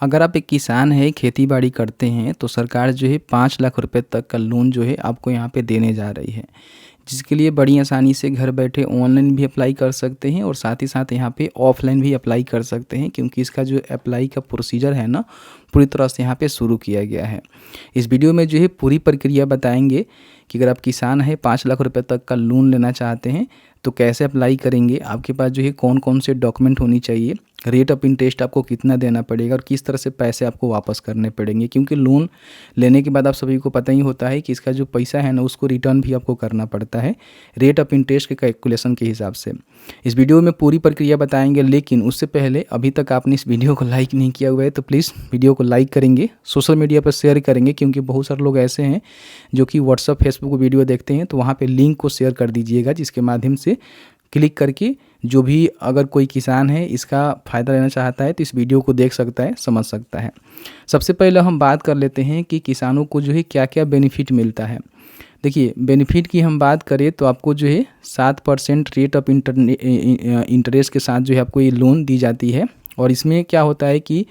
अगर आप एक किसान हैं, खेती-बाड़ी करते हैं, तो सरकार जो है 5 लाख रुपए तक का लोन जो है आपको यहाँ पे देने जा रही है। जिसके लिए बड़ी आसानी से घर बैठे ऑनलाइन भी अप्लाई कर सकते हैं और साथ ही साथ यहाँ पे ऑफ़लाइन भी अप्लाई कर सकते हैं, क्योंकि इसका जो अप्लाई का प्रोसीजर है ना, पूरी तरह से यहाँ पे शुरू किया गया है। इस वीडियो में जो है पूरी प्रक्रिया बताएँगे कि अगर आप किसान हैं, 5 लाख रुपए तक का लोन लेना चाहते हैं, तो कैसे अप्लाई करेंगे, आपके पास जो है कौन-कौन से डॉक्यूमेंट होनी चाहिए, रेट ऑफ इंटरेस्ट आपको कितना देना पड़ेगा और किस तरह से पैसे आपको वापस करने पड़ेंगे। क्योंकि लोन लेने के बाद आप सभी को पता ही होता है कि इसका जो पैसा है ना, उसको रिटर्न भी आपको करना पड़ता है रेट ऑफ इंटरेस्ट के कैलकुलेशन के हिसाब से। इस वीडियो में पूरी प्रक्रिया बताएंगे, लेकिन उससे पहले अभी तक आपने इस वीडियो को लाइक नहीं किया हुआ है तो प्लीज़ वीडियो को लाइक करेंगे, सोशल मीडिया पर शेयर करेंगे, क्योंकि बहुत सारे लोग ऐसे हैं जो कि व्हाट्सअप फेसबुक वीडियो देखते हैं, तो वहाँ पर लिंक को शेयर कर दीजिएगा, जिसके माध्यम से क्लिक करके जो भी अगर कोई किसान है इसका फ़ायदा लेना चाहता है तो इस वीडियो को देख सकता है, समझ सकता है। सबसे पहले हम बात कर लेते हैं कि किसानों को जो है क्या क्या बेनिफिट मिलता है। देखिए, बेनिफिट की हम बात करें तो आपको जो है 7% रेट ऑफ इंटरेस्ट के साथ जो है आपको ये लोन दी जाती है। और इसमें क्या होता है कि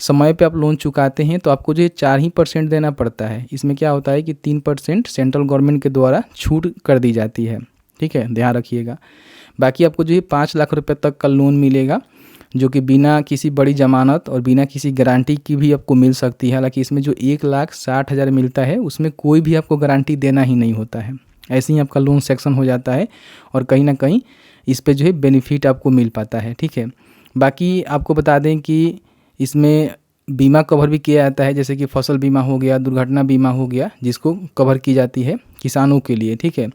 समय पे आप लोन चुकाते हैं तो आपको जो है 4% देना पड़ता है। इसमें क्या होता है कि 3% सेंट्रल गवर्नमेंट के द्वारा छूट कर दी जाती है, ठीक है, ध्यान रखिएगा। बाकी आपको जो है 5 लाख रुपए तक का लोन मिलेगा, जो कि बिना किसी बड़ी ज़मानत और बिना किसी गारंटी की भी आपको मिल सकती है। हालांकि इसमें जो 1,60,000 मिलता है उसमें कोई भी आपको गारंटी देना ही नहीं होता है, ऐसे ही आपका लोन सेक्शन हो जाता है और कहीं ना कहीं इस पे जो है बेनिफिट आपको मिल पाता है, ठीक है। बाकी आपको बता दें कि इसमें बीमा कवर भी किया जाता है, जैसे कि फसल बीमा हो गया, दुर्घटना बीमा हो गया, जिसको कवर की जाती है किसानों के लिए, ठीक है।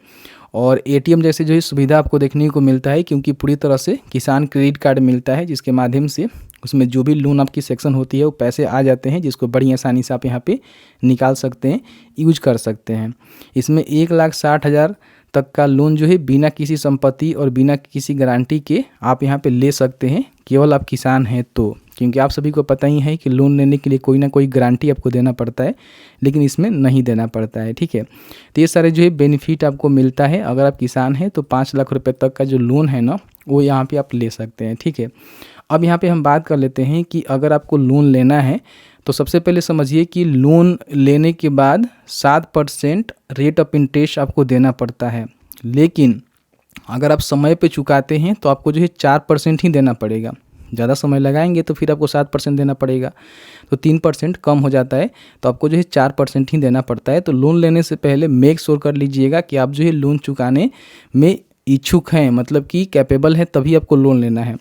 और एटीएम जैसे जो है सुविधा आपको देखने को मिलता है, क्योंकि पूरी तरह से किसान क्रेडिट कार्ड मिलता है, जिसके माध्यम से उसमें जो भी लोन आपकी सेक्शन होती है वो पैसे आ जाते हैं, जिसको बड़ी आसानी से आप यहाँ पे निकाल सकते हैं, यूज कर सकते हैं। इसमें 1,60,000 तक का लोन जो है बिना किसी संपत्ति और बिना किसी गारंटी के आप यहाँ पे ले सकते हैं, केवल आप किसान हैं तो। क्योंकि आप सभी को पता ही है कि लोन लेने के लिए कोई ना कोई गारंटी आपको देना पड़ता है, लेकिन इसमें नहीं देना पड़ता है, ठीक है। तो ये सारे जो है बेनिफिट आपको मिलता है अगर आप किसान हैं, तो 5 लाख रुपए तक का जो लोन है ना, वो यहाँ पे आप ले सकते हैं, ठीक है। अब यहाँ पे हम बात कर लेते हैं कि अगर आपको लोन लेना है तो सबसे पहले समझिए कि लोन लेने के बाद 7% रेट ऑफ इंटरेस्ट आपको देना पड़ता है, लेकिन अगर आप समय पे चुकाते हैं तो आपको जो है 4% ही देना पड़ेगा। ज़्यादा समय लगाएंगे तो फिर आपको 7% देना पड़ेगा, तो 3% कम हो जाता है, तो आपको जो है 4% ही देना पड़ता है। तो लोन लेने से पहले मेक श्योर कर लीजिएगा कि आप जो है लोन चुकाने में इच्छुक हैं, मतलब कि कैपेबल है, तभी आपको लोन लेना है।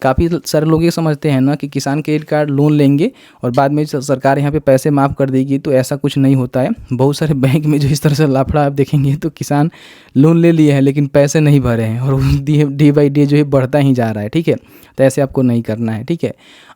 काफ़ी सारे लोग ये समझते हैं ना कि किसान क्रेडिट कार्ड लोन लेंगे और बाद में सरकार यहाँ पे पैसे माफ़ कर देगी, तो ऐसा कुछ नहीं होता है। बहुत सारे बैंक में जो इस तरह से लाफड़ा आप देखेंगे तो किसान लोन ले लिए हैं लेकिन पैसे नहीं भरे हैं और डे बाई डे जो है बढ़ता ही जा रहा है, ठीक है। तो ऐसे आपको नहीं करना है, ठीक है।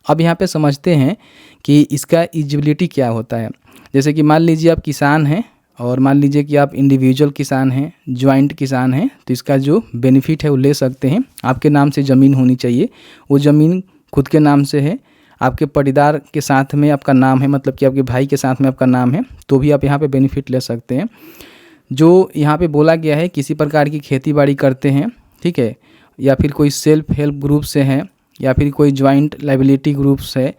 अब यहाँ पे समझते हैं कि इसका एलिजिबिलिटी क्या होता है। जैसे कि मान लीजिए आप किसान हैं और मान लीजिए कि आप इंडिविजुअल किसान हैं, जॉइंट किसान हैं, तो इसका जो बेनिफिट है वो ले सकते हैं। आपके नाम से ज़मीन होनी चाहिए, वो ज़मीन खुद के नाम से है, आपके पटीदार के साथ में आपका नाम है, मतलब कि आपके भाई के साथ में आपका नाम है, तो भी आप यहाँ पे बेनिफिट ले सकते हैं। जो यहाँ पे बोला गया है किसी प्रकार की खेती बाड़ी करते हैं, ठीक है, या फिर कोई सेल्फ हेल्प ग्रुप से हैं, या फिर कोई जॉइंट लायबिलिटी ग्रुप्स है,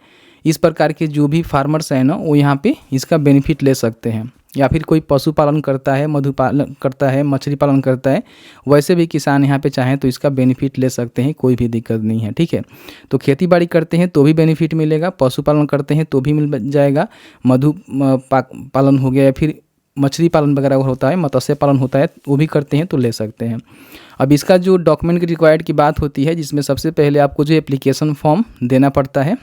इस प्रकार के जो भी फार्मर्स हैं ना, वो यहाँ पे इसका बेनिफिट ले सकते हैं। या फिर कोई पशुपालन करता है, मधुपालन करता है, मछली पालन करता है, वैसे भी किसान यहाँ पे चाहें तो इसका बेनिफिट ले सकते हैं, कोई भी दिक्कत नहीं है, ठीक है। तो खेती बाड़ी करते हैं तो भी बेनिफिट मिलेगा, पशुपालन करते हैं तो भी मिल जाएगा, पालन हो गया, या फिर मछली पालन वगैरह होता है, मत्स्य पालन होता है, वो भी करते हैं तो ले सकते हैं। अब इसका जो डॉक्यूमेंट की रिक्वायर्ड की बात होती है, जिसमें सबसे पहले आपको जो एप्लीकेशन फॉर्म देना पड़ता है,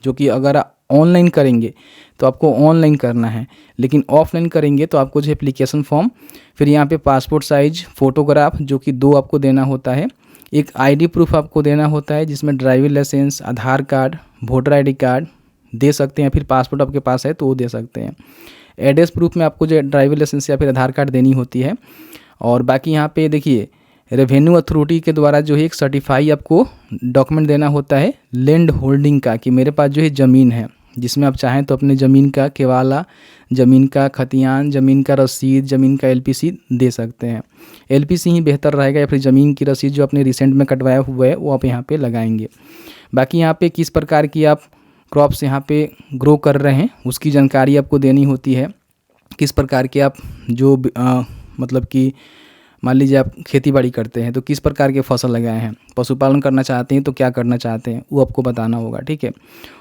जो कि अगर ऑनलाइन करेंगे तो आपको ऑनलाइन करना है, लेकिन ऑफलाइन करेंगे तो आपको जो एप्लीकेशन फॉर्म, फिर यहाँ पे पासपोर्ट साइज फ़ोटोग्राफ जो कि 2 आपको देना होता है, एक आईडी प्रूफ आपको देना होता है, जिसमें ड्राइविंग लाइसेंस, आधार कार्ड, वोटर आईडी कार्ड दे सकते हैं, फिर पासपोर्ट आपके पास है तो वो दे सकते हैं। एड्रेस प्रूफ में आपको जो ड्राइविंग लाइसेंस या फिर आधार कार्ड देनी होती है। और बाकी यहाँ पे देखिए, रेवेन्यू अथॉरिटी के द्वारा जो है एक सर्टिफाई आपको डॉक्यूमेंट देना होता है लैंड होल्डिंग का, कि मेरे पास जो है ज़मीन है, जिसमें आप चाहें तो अपने ज़मीन का केवाला, ज़मीन का खतियान, ज़मीन का रसीद, ज़मीन का एलपीसी दे सकते हैं। एलपीसी ही बेहतर रहेगा, या फिर ज़मीन की रसीद जो आपने रिसेंट में कटवाया हुआ है वो आप यहाँ पे लगाएंगे। बाकी यहाँ पे किस प्रकार की आप क्रॉप्स यहाँ पे ग्रो कर रहे हैं उसकी जानकारी आपको देनी होती है। किस प्रकार के आप जो मतलब कि मान लीजिए आप खेती बाड़ी करते हैं तो किस प्रकार के फसल लगाए हैं, पशुपालन करना चाहते हैं तो क्या करना चाहते हैं वो आपको बताना होगा, ठीक है।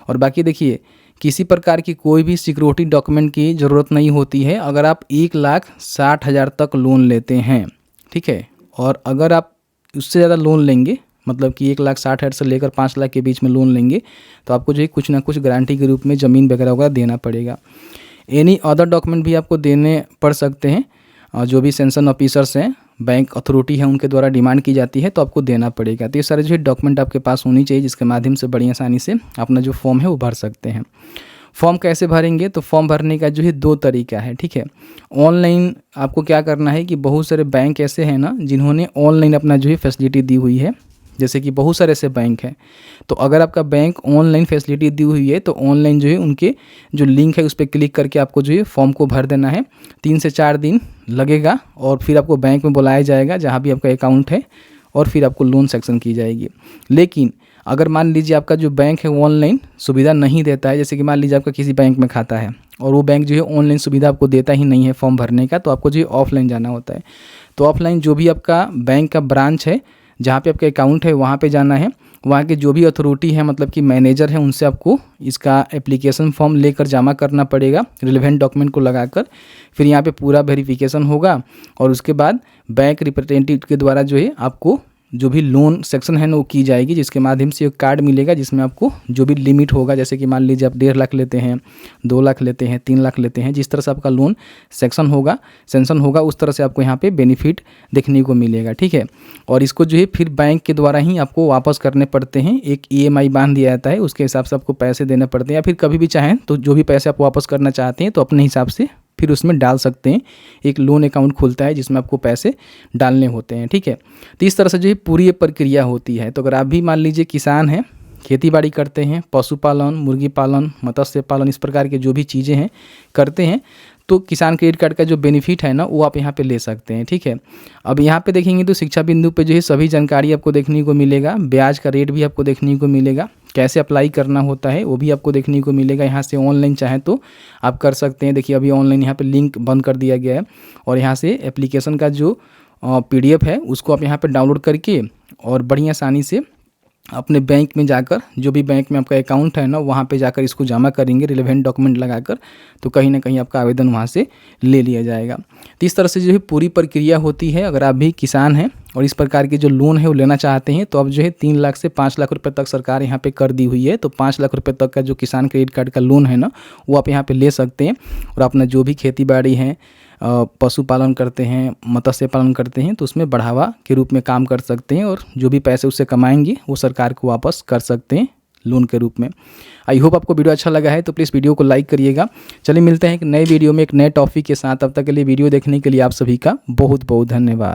और बाकी देखिए किसी प्रकार की कोई भी सिक्योरिटी डॉक्यूमेंट की ज़रूरत नहीं होती है अगर आप 1,60,000 तक लोन लेते हैं, ठीक है। और अगर आप उससे ज़्यादा लोन लेंगे मतलब कि 1,60,000 से लेकर 5 लाख के बीच में लोन लेंगे तो आपको जो है कुछ ना कुछ गारंटी के रूप में ज़मीन वगैरह देना पड़ेगा। एनी अदर डॉक्यूमेंट भी आपको देने पड़ सकते हैं, जो भी सेंशन ऑफिसर्स हैं, बैंक अथॉरिटी है, उनके द्वारा डिमांड की जाती है तो आपको देना पड़ेगा। तो ये सारे जो है डॉक्यूमेंट आपके पास होनी चाहिए जिसके माध्यम से बड़ी आसानी से अपना जो फॉर्म है वो भर सकते हैं। फॉर्म कैसे भरेंगे, तो फॉर्म भरने का जो है 2 तरीका है, ठीक है। ऑनलाइन आपको क्या करना है कि बहुत सारे बैंक ऐसे हैं ना जिन्होंने ऑनलाइन अपना जो है फैसिलिटी दी हुई है, जैसे कि बहुत सारे ऐसे बैंक हैं। तो अगर आपका बैंक ऑनलाइन फैसिलिटी दी हुई है तो ऑनलाइन जो है उनके जो लिंक है उस पर क्लिक करके आपको जो है फॉर्म को भर देना है। 3 से 4 दिन लगेगा और फिर आपको बैंक में बुलाया जाएगा जहाँ भी आपका अकाउंट है और फिर आपको लोन सेक्शन की जाएगी। लेकिन अगर मान लीजिए आपका जो बैंक है ऑनलाइन सुविधा नहीं देता है, जैसे कि मान लीजिए आपका किसी बैंक में खाता है और वो बैंक जो है ऑनलाइन सुविधा आपको देता ही नहीं है फॉर्म भरने का, तो आपको जो है ऑफलाइन जाना होता है। तो ऑफलाइन जो भी आपका बैंक का ब्रांच है जहाँ पे आपका अकाउंट है वहाँ पे जाना है, वहाँ के जो भी अथॉरिटी है मतलब कि मैनेजर है उनसे आपको इसका एप्लीकेशन फॉर्म लेकर जमा करना पड़ेगा रिलेवेंट डॉक्यूमेंट को लगाकर। फिर यहाँ पे पूरा वेरिफिकेशन होगा और उसके बाद बैंक रिप्रेजेंटेटिव के द्वारा जो है आपको जो भी लोन सेक्शन है ना वो की जाएगी, जिसके माध्यम से एक कार्ड मिलेगा जिसमें आपको जो भी लिमिट होगा, जैसे कि मान लीजिए आप 1.5 लाख लेते हैं, 2 लाख लेते हैं, 3 लाख लेते हैं, जिस तरह से आपका लोन सेक्शन होगा सेंशन होगा उस तरह से आपको यहाँ पे बेनिफिट देखने को मिलेगा, ठीक है। और इसको जो है फिर बैंक के द्वारा ही आपको वापस करने पड़ते हैं, एक EMI बांध दिया जाता है, उसके हिसाब से आपको पैसे देने पड़ते हैं। या फिर कभी भी चाहें तो जो भी पैसे आप वापस करना चाहते हैं तो अपने हिसाब से फिर उसमें डाल सकते हैं। एक लोन अकाउंट खुलता है जिसमें आपको पैसे डालने होते हैं, ठीक है। तो इस तरह से जो है पूरी ये प्रक्रिया होती है। तो अगर आप भी मान लीजिए किसान हैं, खेती बाड़ी करते हैं, पशुपालन, मुर्गी पालन, मत्स्य पालन, इस प्रकार के जो भी चीज़ें हैं करते हैं तो किसान क्रेडिट कार्ड का जो बेनिफिट है ना वो आप यहाँ पे ले सकते हैं, ठीक है। अब यहाँ पे देखेंगे तो शिक्षा बिंदु पे जो है सभी जानकारी आपको देखने को मिलेगा, ब्याज का रेट भी आपको देखने को मिलेगा, कैसे अप्लाई करना होता है वो भी आपको देखने को मिलेगा। यहाँ से ऑनलाइन चाहें तो आप कर सकते हैं। देखिए अभी ऑनलाइन यहाँ पे लिंक बंद कर दिया गया है और यहाँ से एप्लीकेशन का जो PDF है उसको आप यहाँ पे डाउनलोड करके और बड़ी आसानी से अपने बैंक में जाकर, जो भी बैंक में आपका अकाउंट है ना वहाँ पे जाकर इसको जमा करेंगे रिलेवेंट डॉक्यूमेंट लगाकर, तो कहीं ना कहीं आपका आवेदन वहाँ से ले लिया जाएगा। तो इस तरह से जो है पूरी प्रक्रिया होती है। अगर आप भी किसान हैं और इस प्रकार के जो लोन है वो लेना चाहते हैं तो अब जो है 3 लाख से 5 लाख रुपए तक सरकार यहाँ पे कर दी हुई है। तो 5 लाख रुपए तक का जो किसान क्रेडिट कार्ड का लोन है ना वो आप यहाँ पे ले सकते हैं और अपना जो भी खेती बाड़ी है, पशुपालन करते हैं, मत्स्य पालन करते हैं तो उसमें बढ़ावा के रूप में काम कर सकते हैं और जो भी पैसे उससे कमाएंगे वो सरकार को वापस कर सकते हैं लोन के रूप में। आई होप आपको वीडियो अच्छा लगा है तो प्लीज़ वीडियो को लाइक करिएगा। चलिए मिलते हैं एक नए वीडियो में एक नए टॉपिक के साथ। तब तक के लिए वीडियो देखने के लिए आप सभी का बहुत बहुत धन्यवाद।